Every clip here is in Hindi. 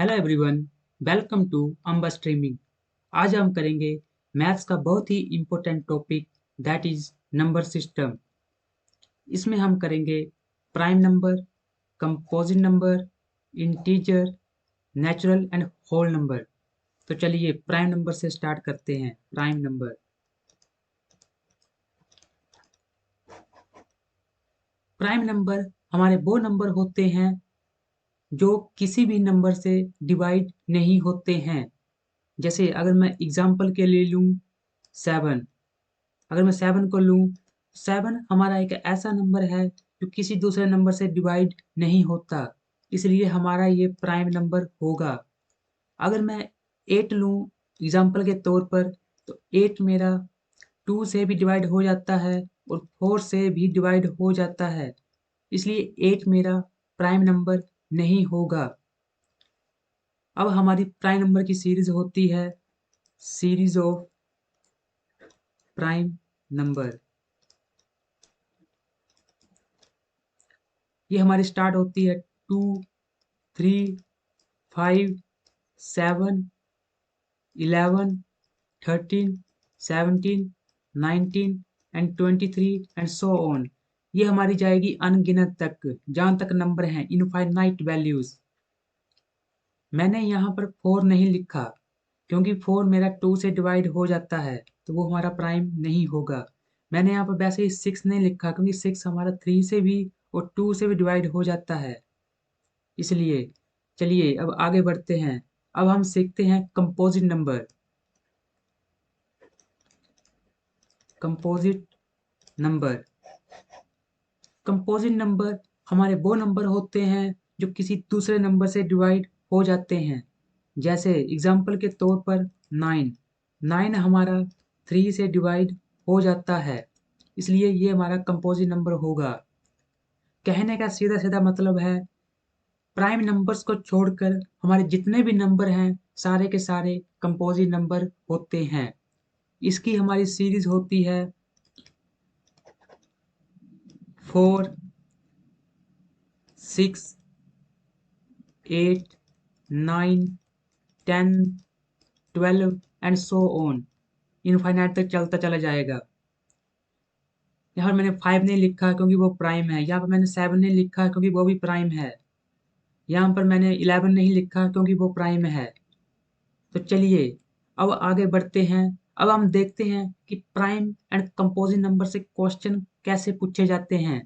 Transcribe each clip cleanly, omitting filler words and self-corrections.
Hello everyone, welcome to Amba streaming. आज हम करेंगे मैथ्स का बहुत ही important topic, that is number system. इसमें हम करेंगे prime number, composite number, integer, natural and whole number. तो चलिए प्राइम नंबर से स्टार्ट करते हैं। प्राइम नंबर, प्राइम नंबर हमारे वो नंबर होते हैं जो किसी भी नंबर से डिवाइड नहीं होते हैं। जैसे अगर मैं एग्जांपल के लिए लूँ 7, अगर मैं 7 को लूँ, 7 हमारा एक ऐसा नंबर है जो किसी दूसरे नंबर से डिवाइड नहीं होता, इसलिए हमारा ये प्राइम नंबर होगा। अगर मैं 8 लूँ एग्जांपल के तौर पर, तो 8 मेरा 2 से भी डिवाइड हो जाता है और 4 से भी डिवाइड हो जाता है, इसलिए 8 मेरा प्राइम नंबर नहीं होगा। अब हमारी प्राइम नंबर की सीरीज होती है सीरीज ऑफ प्राइम नंबर। ये हमारी स्टार्ट होती है 2, 3, 5, 7, 11, 13, 17, 19 एंड 23 एंड सो ऑन। ये हमारी जाएगी अनगिनत तक, जहाँ तक नंबर हैं, इनफाइनाइट वैल्यूज। मैंने यहाँ पर 4 नहीं लिखा क्योंकि 4 मेरा 2 से डिवाइड हो जाता है, तो वो हमारा प्राइम नहीं होगा। मैंने यहाँ पर वैसे ही 6 नहीं लिखा क्योंकि 6 हमारा 3 से भी और 2 से भी डिवाइड हो जाता है, इसलिए। चलिए अब आगे बढ़ते हैं। अब हम सीखते हैं composite number. Composite number, composite number हमारे वो नंबर होते हैं जो किसी दूसरे नंबर से डिवाइड हो जाते हैं। जैसे एग्जाम्पल के तौर पर 9, 9 हमारा 3 से डिवाइड हो जाता है, इसलिए ये हमारा कंपोजिट नंबर होगा। कहने का सीधा सीधा मतलब है, प्राइम नंबर्स को छोड़कर हमारे जितने भी नंबर हैं सारे के सारे कंपोजिट नंबर होते हैं। इसकी हमारी सीरीज होती है 4, 6, 8, 9, 10, 12 एंड सो ऑन। इनफाइनाइट तक चलता चला जाएगा। यहाँ पर मैंने 5 नहीं लिखा क्योंकि वो प्राइम है। यहाँ पर मैंने 7 नहीं लिखा क्योंकि वो भी प्राइम है। यहाँ पर मैंने 11 नहीं लिखा क्योंकि वो प्राइम है। तो चलिए अब आगे बढ़ते हैं। अब हम देखते हैं कि प्राइम एंड कंपोजिट नंबर से क्वेश्चन कैसे पूछे जाते हैं।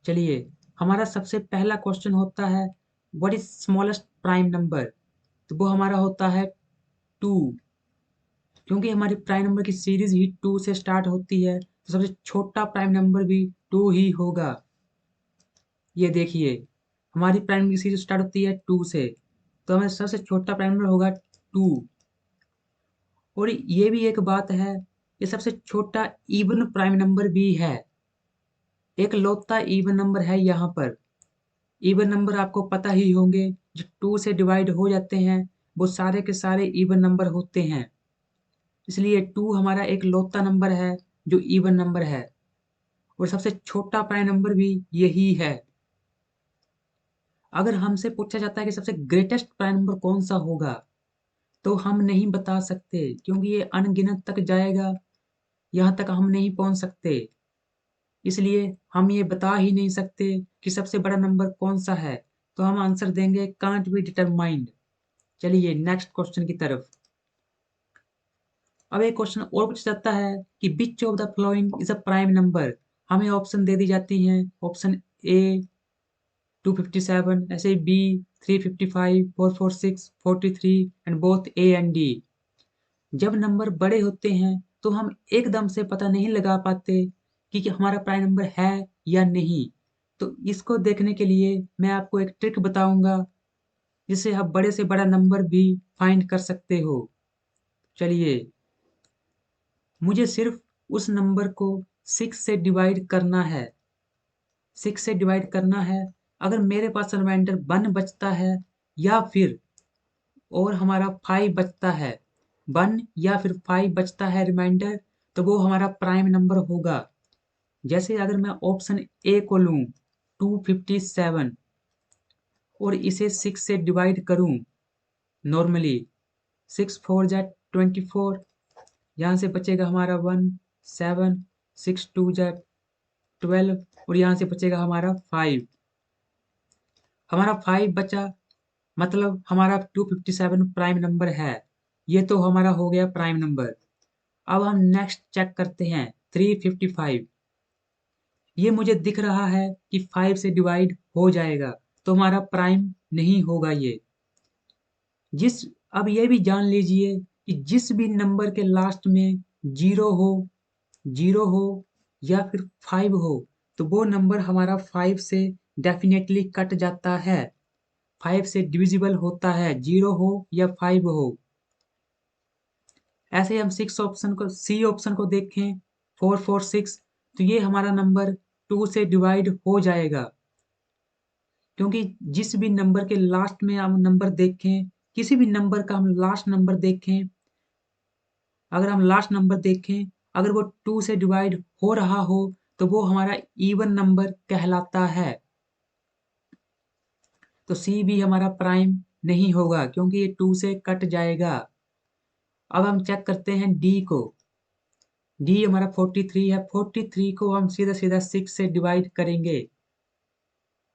चलिए, हमारा सबसे पहला क्वेश्चन होता है what is smallest prime number. तो वो हमारा होता है 2। क्योंकि हमारी प्राइम नंबर की सीरीज ही 2 से स्टार्ट होती है, तो सबसे छोटा प्राइम नंबर भी 2 ही होगा। ये देखिए, हमारी प्राइम नंबर की सीरीज स्टार्ट होती है 2 से, तो हमारा सबसे छोटा प्राइम नंबर होगा 2। और ये भी एक बात है, ये सबसे छोटा इवन प्राइम नंबर भी है। एक लौता इवन नंबर है यहाँ पर। इवन नंबर आपको पता ही होंगे, जो 2 से डिवाइड हो जाते हैं वो सारे के सारे इवन नंबर होते हैं, इसलिए 2 हमारा एक लौता नंबर है जो इवन नंबर है। और सबसे छोटा प्राइम नंबर भी यही है। अगर हमसे पूछा जाता है कि सबसे ग्रेटेस्ट प्राइम नंबर कौन सा होगा, तो हम नहीं बता सकते क्योंकि ये अनगिनत तक जाएगा, यहाँ तक हम नहीं पहुंच सकते। इसलिए हम ये बता ही नहीं सकते कि सबसे बड़ा नंबर कौन सा है, तो हम आंसर देंगे कांट बी डिटरमाइंड। चलिए नेक्स्ट क्वेश्चन की तरफ। अब एक क्वेश्चन और पूछा जाता है कि which of the following is a prime number. हमें ऑप्शन दे दी जाती हैं। ऑप्शन ए 257, ऐसे B 355, 446, 43 and both A and D. जब नंबर बड़े होते हैं तो हम एकदम से पता नहीं लगा पाते कि हमारा प्राइम नंबर है या नहीं। तो इसको देखने के लिए मैं आपको एक ट्रिक बताऊंगा, जिससे आप बड़े से बड़ा नंबर भी फाइंड कर सकते हो। चलिए, मुझे सिर्फ उस नंबर को 6 से डिवाइड करना है। 6 से डिवाइड करना है। अगर मेरे पास रिमाइंडर 1 बचता है या फिर और हमारा 5 बचता है, 1 या फिर 5 बचता है रिमाइंडर, तो वो हमारा प्राइम नंबर होगा। जैसे अगर मैं ऑप्शन ए को लूँ 257, और इसे 6 से डिवाइड करूं नॉर्मली, 6 4 जा 24, यहाँ से बचेगा हमारा 1 7, 6 2 जा 12 और यहाँ से बचेगा हमारा 5। हमारा 5 बचा, मतलब हमारा 257 प्राइम नंबर है। ये तो हमारा हो गया प्राइम नंबर। अब हम नेक्स्ट चेक करते हैं 355। ये मुझे दिख रहा है कि 5 से डिवाइड हो जाएगा, तो हमारा प्राइम नहीं होगा ये। अब ये भी जान लीजिए कि जिस भी नंबर के लास्ट में 0 हो या फिर 5 हो, तो वो नंबर हमारा 5 से डेफिनेटली कट जाता है, 5 से डिविजिबल होता है, 0 हो या 5 हो। ऐसे हम सी ऑप्शन को देखें 446, तो ये हमारा नंबर 2 से डिवाइड हो जाएगा, क्योंकि जिस भी नंबर के लास्ट में हम नंबर देखें, किसी भी नंबर का हम लास्ट नंबर देखें, अगर हम लास्ट नंबर देखें, अगर वो 2 से डिवाइड हो रहा हो, तो वो हमारा इवन नंबर कहलाता है। तो सी भी हमारा प्राइम नहीं होगा, क्योंकि ये 2 से कट जाएगा। अब हम चेक करते हैं डी को। डी हमारा 43 है, 43 को हम सीधा सीधा 6 से डिवाइड करेंगे,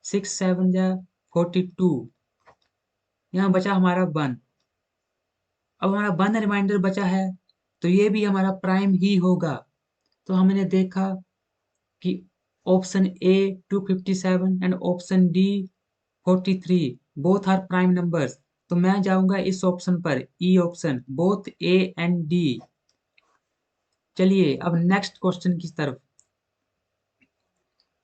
6 7 जा 42, यहाँ बचा हमारा 1। अब हमारा 1 रिमाइंडर बचा है, तो ये भी हमारा प्राइम ही होगा। तो हमने देखा कि option A 257 and option D 43 both are prime numbers. तो मैं जाऊंगा इस ऑप्शन पर, E option, both A and D. चलिए अब नेक्स्ट क्वेश्चन की तरफ।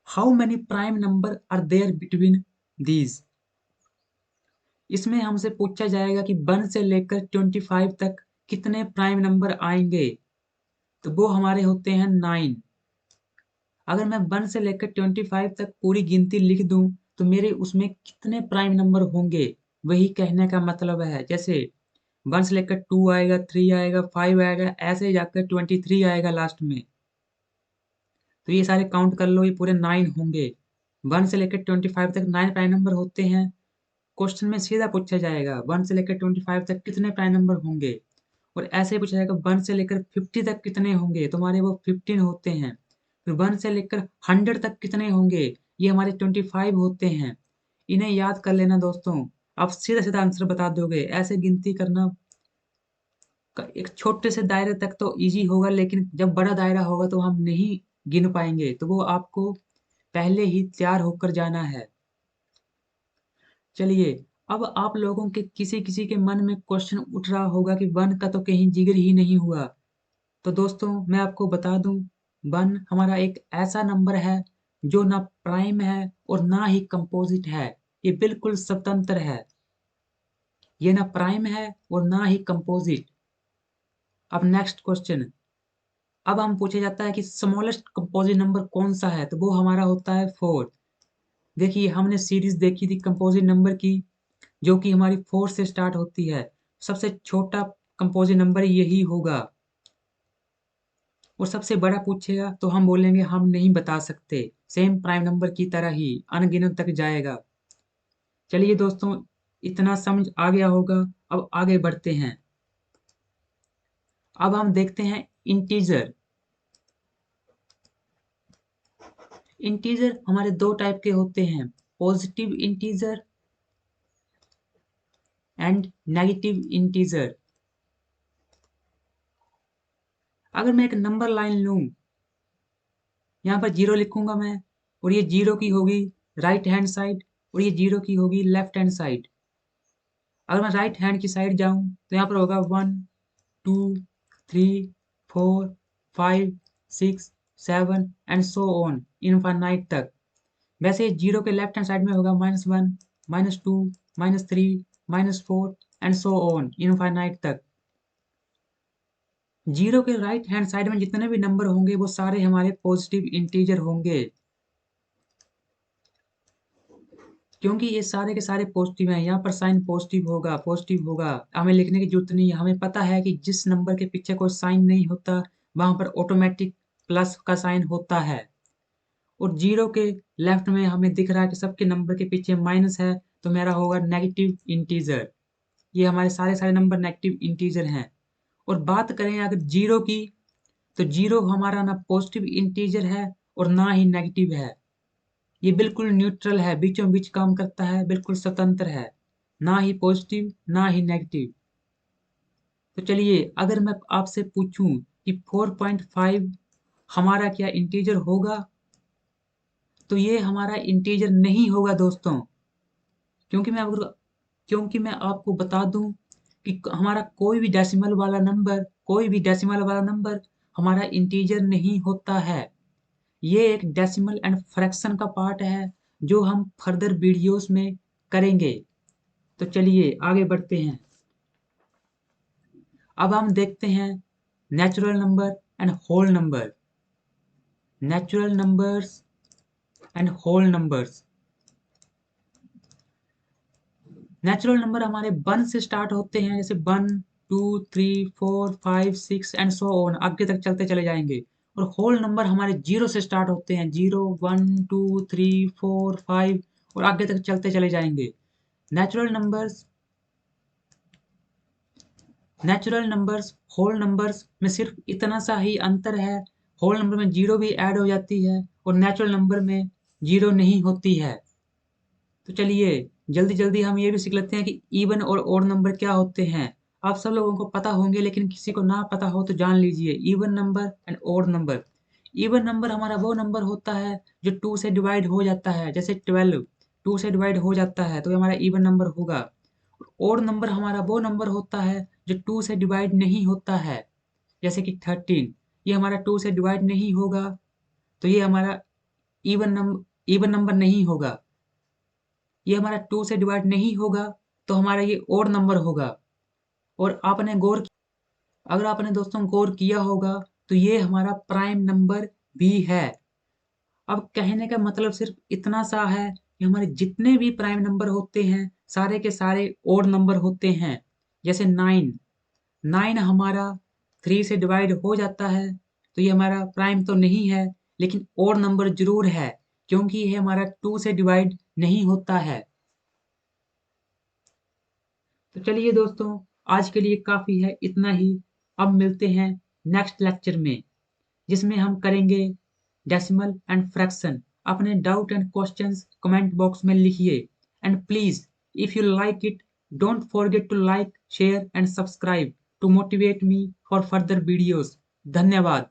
How many prime number are there between these. इसमें हमसे पूछा जाएगा कि 1 से लेकर 25 तक कितने प्राइम नंबर आएंगे, तो वो हमारे होते हैं 9। अगर मैं 1 से लेकर 25 तक पूरी गिनती लिख दूं, तो मेरे उसमें कितने प्राइम नंबर होंगे, वही कहने का मतलब है। जैसे 1 से लेकर 2 आएगा, 3 आएगा, 5 आएगा, ऐसे जाकर 23 आएगा लास्ट में। तो ये सारे काउंट कर लो, ये पूरे 9 होंगे। 1 से लेकर 25 तक 9 प्राइम नंबर होते हैं। क्वेश्चन में सीधा पूछा जाएगा 1 से लेकर 25 तक कितने प्राइम नंबर होंगे, और ऐसे ही पूछा जाएगा 1 से लेकर 50 तक कितने होंगे, तो हमारे वो 15 होते हैं। फिर 1 से लेकर 100 तक कितने होंगे, ये हमारे 25 होते हैं। इन्हें याद कर लेना दोस्तों, आप सीधा सीधा आंसर बता दोगे। ऐसे गिनती करना एक छोटे से दायरे तक तो इजी होगा, लेकिन जब बड़ा दायरा होगा तो हम नहीं गिन पाएंगे, तो वो आपको पहले ही तैयार होकर जाना है। चलिए, अब आप लोगों के किसी किसी के मन में क्वेश्चन उठ रहा होगा कि 1 का तो कहीं जिक्र ही नहीं हुआ। तो दोस्तों मैं आपको बता दूं, 1 हमारा एक ऐसा नंबर है जो ना प्राइम है और ना ही कंपोजिट है। ये बिल्कुल स्वतंत्र है, ये ना प्राइम है और ना ही कंपोजिट। अब नेक्स्ट क्वेश्चन। अब हम पूछा जाता है कि स्मॉलेस्ट कंपोजिट नंबर कौन सा है, तो वो हमारा होता है 4। देखिए हमने सीरीज देखी थी कंपोजिट नंबर की, जो कि हमारी 4 से स्टार्ट होती है। सबसे छोटा कंपोजिट नंबर यही होगा, और सबसे बड़ा पूछेगा तो हम बोलेंगे हम नहीं बता सकते, सेम प्राइम नंबर की तरह ही अनगिनत तक जाएगा। चलिए दोस्तों, इतना समझ आ गया होगा। अब आगे बढ़ते हैं। अब हम देखते हैं इंटीजर। इंटीजर हमारे दो टाइप के होते हैं, positive integer and negative integer. अगर मैं एक नंबर लाइन लूं, यहाँ पर 0 लिखूंगा मैं, और ये 0 की होगी राइट हैंड साइड और ये 0 की होगी लेफ्ट हैंड साइड। अगर मैं राइट हैंड की साइड जाऊं, तो यहाँ पर होगा 1 2 3 4 5 6 7 एंड सो ऑन इनफाइनाइट तक। वैसे 0 के लेफ्ट हैंड साइड में होगा -1 -2 -3 -4 एंड सो ऑन इनफाइनाइट तक। 0 के राइट हैंड साइड में जितने भी नंबर होंगे वो सारे हमारे पॉजिटिव इंटीजर होंगे, क्योंकि ये सारे के सारे पॉजिटिव हैं। यहाँ पर साइन पॉजिटिव होगा, पॉजिटिव होगा, हमें लिखने की जरूरत नहीं है। हमें पता है कि जिस नंबर के पीछे कोई साइन नहीं होता, वहां पर ऑटोमेटिक प्लस का साइन होता है। और 0 के लेफ्ट में हमें दिख रहा है कि सबके नंबर के पीछे माइनस है, तो मेरा होगा नेगेटिव इंटीजर। ये हमारे सारे नंबर नेगेटिव इंटीजर हैं। और बात करें अगर जीरो की, तो जीरो हमारा ना पॉजिटिव इंटीजर है और ना ही नेगेटिव है। ये बिल्कुल न्यूट्रल है, बीचों बीच काम करता है, बिल्कुल स्वतंत्र है, ना ही पॉजिटिव ना ही नेगेटिव। तो चलिए अगर मैं आपसे पूछूं कि 4.5 हमारा क्या इंटीजर होगा, तो ये हमारा इंटीजर नहीं होगा दोस्तों। क्योंकि मैं आपको बता दूं कि हमारा कोई भी डेसिमल वाला नंबर हमारा इंटीजर नहीं होता है। ये एक डेसिमल एंड फ्रैक्शन का पार्ट है जो हम फर्दर वीडियोस में करेंगे। तो चलिए आगे बढ़ते हैं। अब हम देखते हैं natural number and whole number. Natural numbers and whole numbers. Natural number हमारे 1 से स्टार्ट होते हैं, जैसे 1 2 3 4 5 6 एंड सो ऑन, आगे तक चलते चले जाएंगे। और होल नंबर हमारे 0 से स्टार्ट होते हैं, 0 1 2 3 4 5 और आगे तक चलते चले जाएंगे। Natural numbers natural numbers whole numbers में सिर्फ इतना सा ही अंतर है। होल नंबर में 0 भी ऐड हो जाती है और नेचुरल नंबर में 0 नहीं होती है। तो चलिए जल्दी जल्दी हम ये भी सीख लेते हैं कि इवन और ओड नंबर क्या होते हैं। आप सब लोगों को पता होंगे, लेकिन किसी को ना पता हो तो जान लीजिए। Even number and odd number. Even number हमारा वो नंबर होता है जो 2 से डिवाइड हो जाता है, जैसे 12 2 से डिवाइड हो जाता है तो ये हमारा इवन नंबर होगा। ओड नंबर हमारा वो नंबर होता है जो 2 से डिवाइड नहीं होता है, जैसे कि 13 ये हमारा 2 से डिवाइड नहीं होगा, तो ये हमारा इवन नंबर नहीं होगा। ये हमारा 2 से डिवाइड नहीं होगा तो हमारा ये ओड नंबर होगा। और अगर आपने दोस्तों गौर किया होगा तो ये हमारा प्राइम नंबर भी है। अब कहने का मतलब सिर्फ इतना सा है कि हमारे जितने भी प्राइम नंबर होते हैं सारे के सारे ओड नंबर होते हैं। जैसे 9 9 हमारा 3 से डिवाइड हो जाता है, तो ये हमारा प्राइम तो नहीं है लेकिन ओड नंबर जरूर है, क्योंकि ये हमारा 2 से डिवाइड नहीं होता है। तो चलिए दोस्तों आज के लिए काफ़ी है इतना ही। अब मिलते हैं नेक्स्ट लेक्चर में, जिसमें हम करेंगे डेसिमल एंड फ्रैक्शन। अपने doubt and questions comment box में लिखिए। And please if you like it don't forget to like share and subscribe to motivate me for further videos. धन्यवाद।